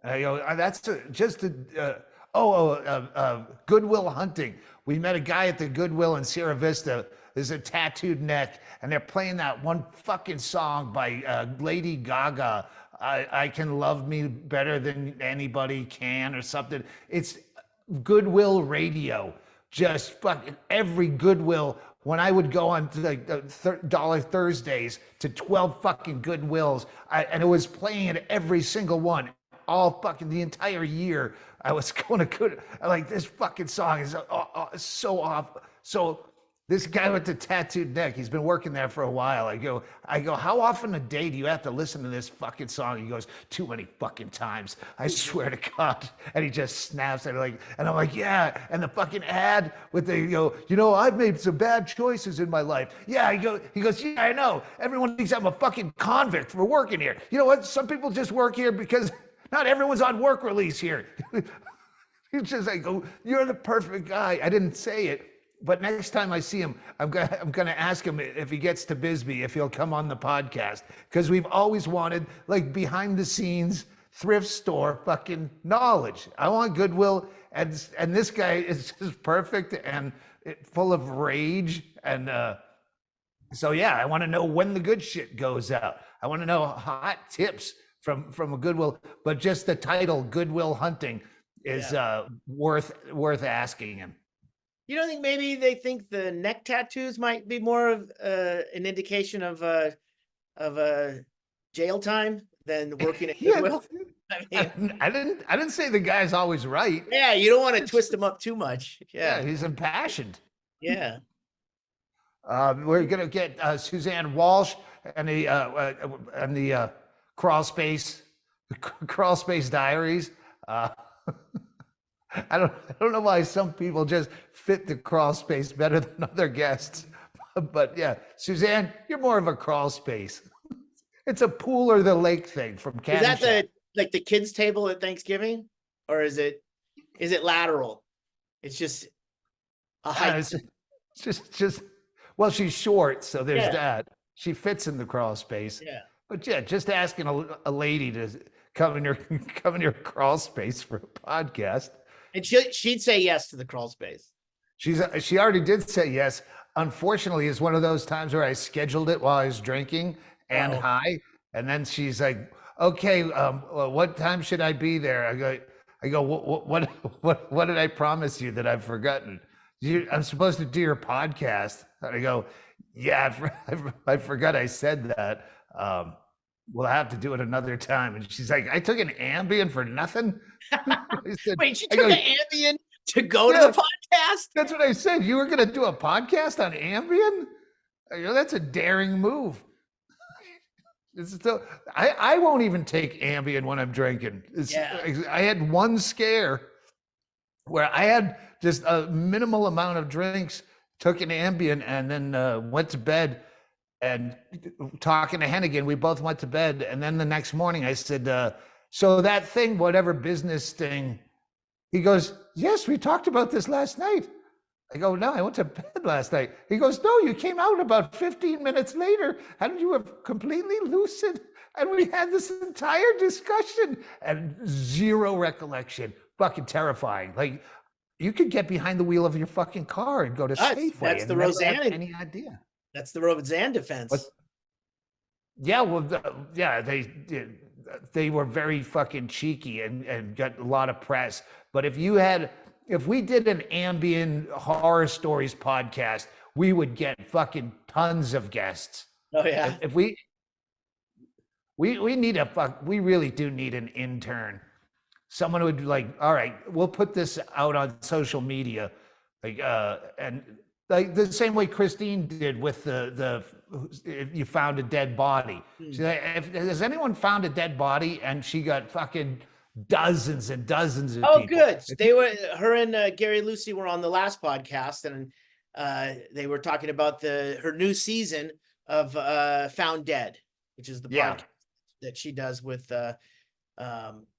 That's Goodwill hunting. We met a guy at the Goodwill in Sierra Vista. There's a tattooed neck, and they're playing that one fucking song by Lady Gaga. I can love me better than anybody can or something. It's Goodwill radio. Just fucking every Goodwill. When I would go on to like the Dollar Thursdays to 12 fucking Goodwills, and it was playing at every single one, all fucking the entire year. I was going to good. Like this fucking song is so off. So this guy with the tattooed neck, he's been working there for a while. I go, how often a day do you have to listen to this fucking song? He goes, too many fucking times. I swear to God. And he just snaps at it like, and I'm like, yeah. And the fucking ad with the, I've made some bad choices in my life. Yeah, he goes, yeah, I know. Everyone thinks I'm a fucking convict for working here. You know what? Some people just work here because not everyone's on work release here. He's just like, oh, you're the perfect guy. I didn't say it. But next time I see him, I'm gonna ask him if he gets to Bisbee, if he'll come on the podcast, because we've always wanted like behind the scenes thrift store fucking knowledge. I want Goodwill, and this guy is just perfect and full of rage, and so yeah, I want to know when the good shit goes out. I want to know hot tips from a Goodwill, but just the title Goodwill Hunting is worth asking him. You don't think maybe they think the neck tattoos might be more of an indication of jail time than working at Goodwill? I didn't say the guy's always right. Yeah, you don't want to twist him up too much. Yeah, he's impassioned. Yeah. We're gonna get Suzanne Walsh and the Crawl Space Diaries. I don't know why some people just fit the crawl space better than other guests, but yeah, Suzanne, you're more of a crawl space. It's a pool or the lake thing from Canada. Is that the kids' table at Thanksgiving, or is it lateral? It's just a height. It's just well, she's short, so there's that. She fits in the crawl space. Yeah, but yeah, just asking a lady to come in your crawl space for a podcast. And she'd say yes to the crawl space. She already did say yes. Unfortunately, it's one of those times where I scheduled it while I was drinking and high, and then she's like, "Okay, what time should I be there?" I go, what did I promise you that I've forgotten? I'm supposed to do your podcast. And I go, yeah, I forgot I said that. We'll have to do it another time. And she's like, I took an Ambien for nothing. Wait, she took an Ambien to go to the podcast? That's what I said. You were going to do a podcast on Ambien? That's a daring move. I won't even take Ambien when I'm drinking. I had one scare where I had just a minimal amount of drinks, took an Ambien, and then went to bed. And talking to Hennigan, we both went to bed. And then the next morning I said, so that thing, whatever business thing, he goes, yes, we talked about this last night. I go, no, I went to bed last night. He goes, no, you came out about 15 minutes later and you were completely lucid. And we had this entire discussion and zero recollection. Fucking terrifying. Like, you could get behind the wheel of your fucking car and go to Safeway. That's the Roseanne. Any idea? That's the Roseanne defense. Yeah, well, they were very fucking cheeky and got a lot of press. But if we did an Ambien horror stories podcast, we would get fucking tons of guests. Oh yeah. If we need we really do need an intern. Someone who would be like, all right, we'll put this out on social media, like and like the same way Christine did with the if you found a dead body. She's like, has anyone found a dead body? And she got fucking dozens and dozens of people. Good. Her and Gary Lucy were on the last podcast, and they were talking about her new season of Found Dead, which is the podcast that she does with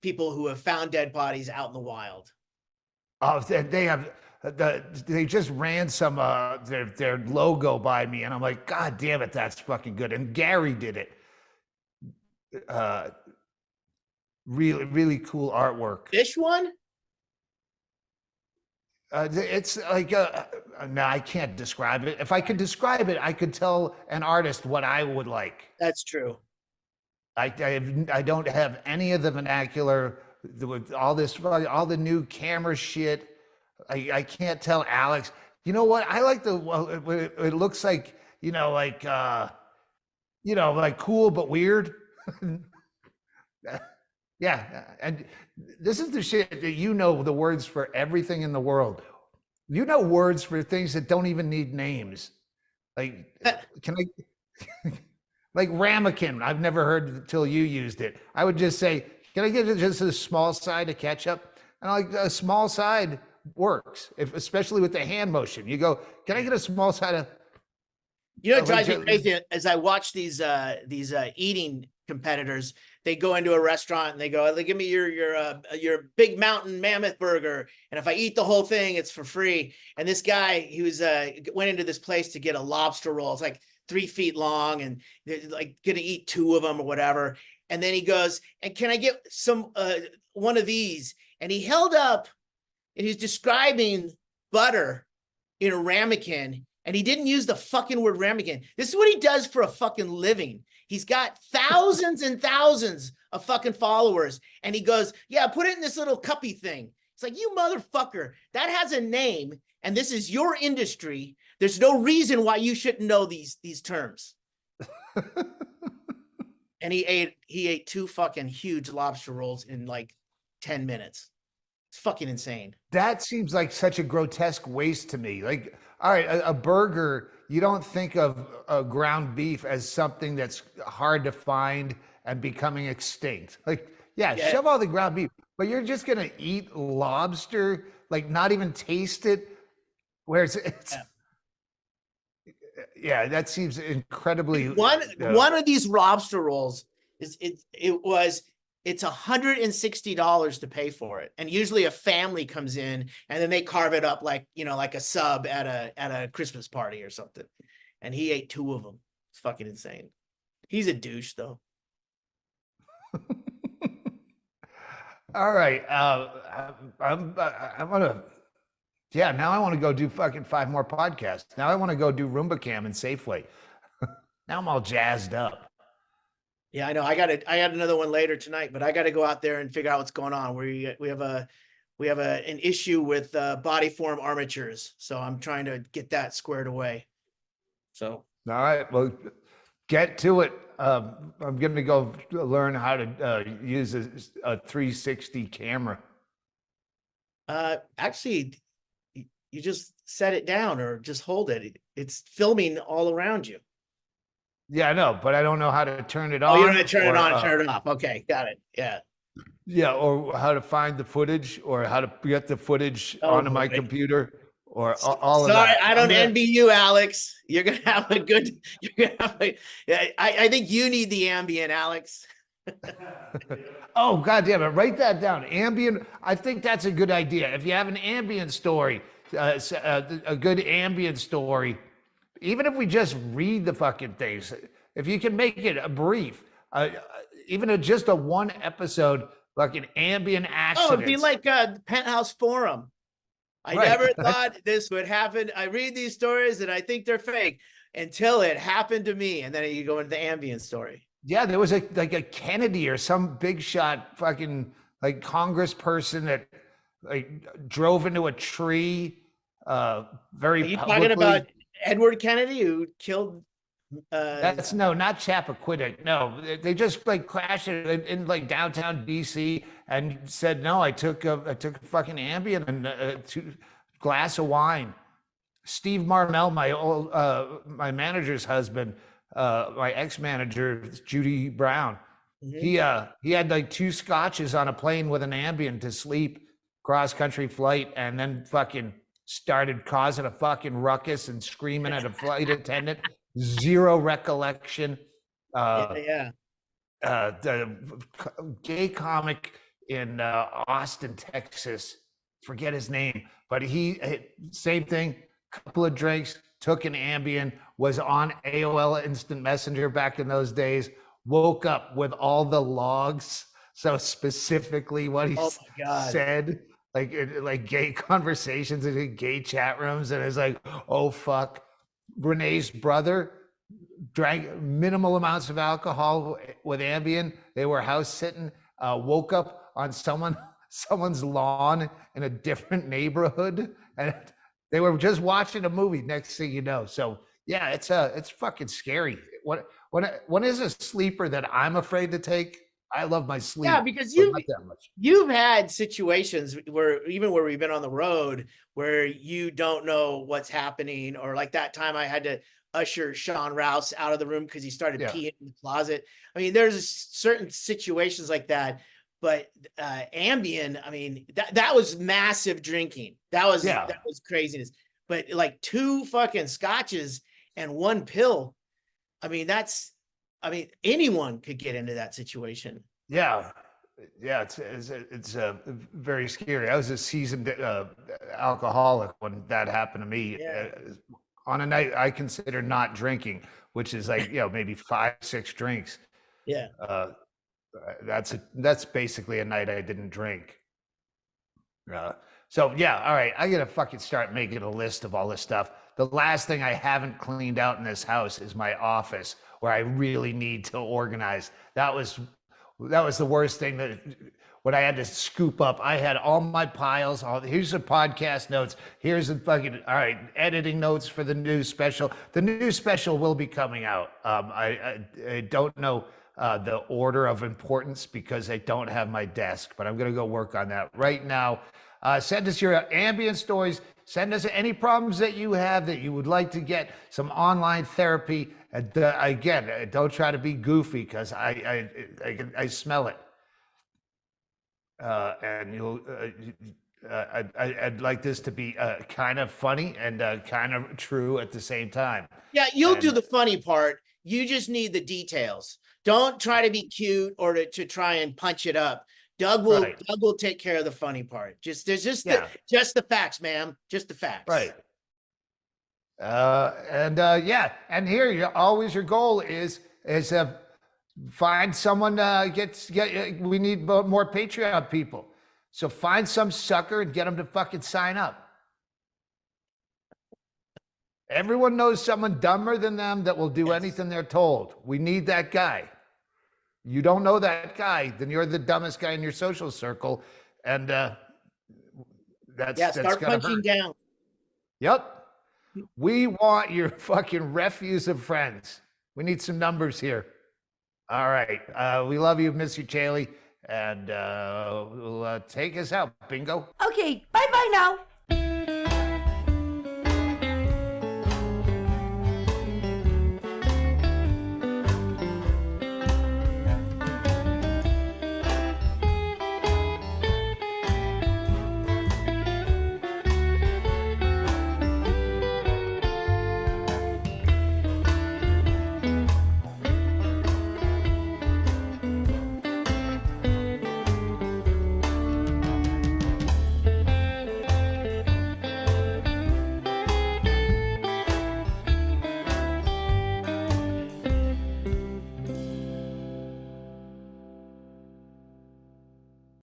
people who have found dead bodies out in the wild. Oh, they have. They just ran some their logo by me, and I'm like, God damn it, that's fucking good. And Gary did it. Really, really cool artwork. Fish one? It's like no, I can't describe it. If I could describe it, I could tell an artist what I would like. That's true. I don't have any of the vernacular with all this, all the new camera shit. I can't tell Alex. You know what? I like the, well, it looks like, like cool but weird. Yeah, and this is the shit that you know the words for everything in the world. You know words for things that don't even need names. Like, can I, like ramekin? I've never heard until you used it. I would just say, can I get just a small side of ketchup? And like a small side works, if especially with the hand motion. You go, can I get a small side of? You know, it drives me crazy as I watch these eating competitors. They go into a restaurant and they go, "Give me your big mountain mammoth burger, and if I eat the whole thing, it's for free." And this guy, he was went into this place to get a lobster roll. It's like 3 feet long, and they're like gonna eat 2 of them or whatever. And then he goes, "And can I get some one of these?" And he held up, and he's describing butter in a ramekin. And he didn't use the fucking word ramekin. This is what he does for a fucking living. He's got thousands and thousands of fucking followers. And he goes, yeah, put it in this little cuppy thing. It's like, you motherfucker, that has a name. And this is your industry. There's no reason why you shouldn't know these terms. And he ate 2 fucking huge lobster rolls in like 10 minutes. It's fucking insane. That seems like such a grotesque waste to me. Like, all right, a burger, you don't think of ground beef as something that's hard to find and becoming extinct. Like, yeah, shove all the ground beef, but you're just going to eat lobster, like not even taste it. Whereas yeah, that seems incredibly. One of these lobster rolls it's $160 to pay for it. And usually a family comes in and then they carve it up like, like a sub at a Christmas party or something. And he ate 2 of them. It's fucking insane. He's a douche though. All right. I'm gonna, now I want to go do fucking 5 more podcasts. Now I want to go do Roomba Cam and Safeway. Now I'm all jazzed up. Yeah, I know. I got another one later tonight, but I got to go out there and figure out what's going on. We have an issue with body form armatures, so I'm trying to get that squared away. So all right, well, get to it. I'm going to go learn how to use a 360 camera. Actually, you just set it down or just hold it. It's filming all around you. Yeah, I know, but I don't know how to turn it on. Oh, you don't have to turn it on and turn it off. Okay, got it. Yeah. Yeah, or how to find the footage, or how to get the footage onto my computer, or all of that. Sorry, I don't envy you, Alex. You're gonna have a good. I think you need the Ambien, Alex. Oh, God damn it! Write that down. Ambien. I think that's a good idea. If you have an Ambien story, a good Ambien story. Even if we just read the fucking things, if you can make it a brief, even just a 1 episode, like an Ambien accident. Oh, it'd be like a Penthouse Forum. I never thought this would happen. I read these stories and I think they're fake until it happened to me. And then you go into the Ambien story. Yeah, there was a Kennedy or some big shot fucking like congressperson that like drove into a tree. Very. Are you talking about Edward Kennedy, who killed? That's not Chappaquiddick. No, they just like crashed it in like downtown DC and said, no, I took a fucking Ambien and a glass of wine. Steve Marmel, my manager's husband, my ex-manager, Judy Brown, he had like 2 scotches on a plane with an Ambien to sleep, cross-country flight, and then fucking started causing a fucking ruckus and screaming at a flight attendant. 0 recollection. The gay comic in Austin, Texas, forget his name, but he same thing, couple of drinks, took an Ambien, was on AOL Instant Messenger back in those days, woke up with all the logs, so specifically what he said, like gay conversations in gay chat rooms, and it's like, oh fuck, Renee's brother drank minimal amounts of alcohol with Ambien. They were house sitting, woke up on someone's lawn in a different neighborhood, and they were just watching a movie. Next thing you know, so yeah, it's fucking scary. When is a sleeper that I'm afraid to take? I love my sleep. Yeah, because but not that much. you've had situations where we've been on the road where you don't know what's happening, or like that time I had to usher Sean Rouse out of the room because he started Yeah. peeing in the closet. I mean, there's certain situations like that. But Ambien, I mean, that was massive drinking. That was craziness. But like 2 fucking scotches and 1 pill, I mean, anyone could get into that situation. Yeah, it's very scary. I was a seasoned alcoholic when that happened to me. Yeah. On a night I consider not drinking, which is like maybe 5-6 drinks. Yeah. That's basically a night I didn't drink. So yeah, all right. I gotta fucking start making a list of all this stuff. The last thing I haven't cleaned out in this house is my office, where I really need to organize. That was the worst thing, that when I had to scoop up. I had all my piles. Here's the podcast notes. Here's the fucking editing notes for the new special. The new special will be coming out. I don't know the order of importance because I don't have my desk, but I'm gonna go work on that right now. Send us your Ambien stories. Send us any problems that you have that you would like to get some online therapy. Again, don't try to be goofy because I smell it. And I'd like this to be kind of funny and kind of true at the same time. Yeah, you'll do the funny part. You just need the details. Don't try to be cute or to try and punch it up. Doug will take care of the funny part. Just the facts, ma'am. Just the facts. Right. And here your goal is find someone. We need more Patreon people. So find some sucker and get them to fucking sign up. Everyone knows someone dumber than them that will do anything they're told. We need that guy. You don't know that guy, then you're the dumbest guy in your social circle, and start punching down. Yep. We want your fucking refuse of friends. We need some numbers here. All right. We love you, miss you, Chaille, and we'll take us out. Bingo. Okay, bye-bye now.